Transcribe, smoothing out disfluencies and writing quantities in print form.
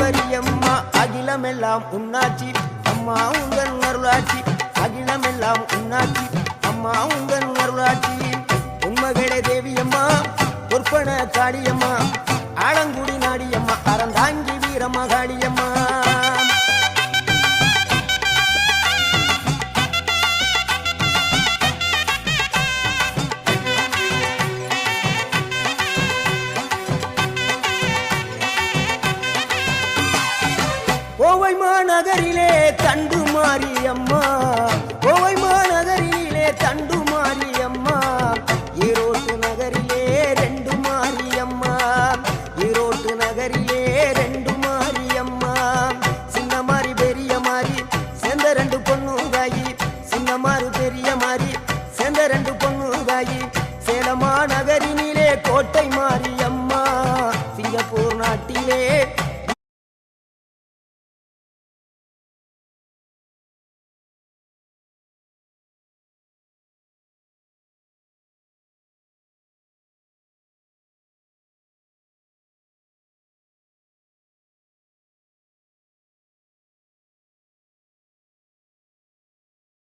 ஈஸ்வரியம்மா அகிலமெல்லாம் உன்னாட்சி அம்மா உங்கள் அருளாட்சி அகிலமெல்லாம் உன்னாட்சி அம்மா உங்கள் அருளாட்சி உண்மகளே தேவியம்மா பொற்பன காளியம்மா ஆலங்குடி நாடியம்மா அறந்தாங்கி வீரம்மா காளியம்மா கோவை மாநகரிலே தண்டு மாரியம்மா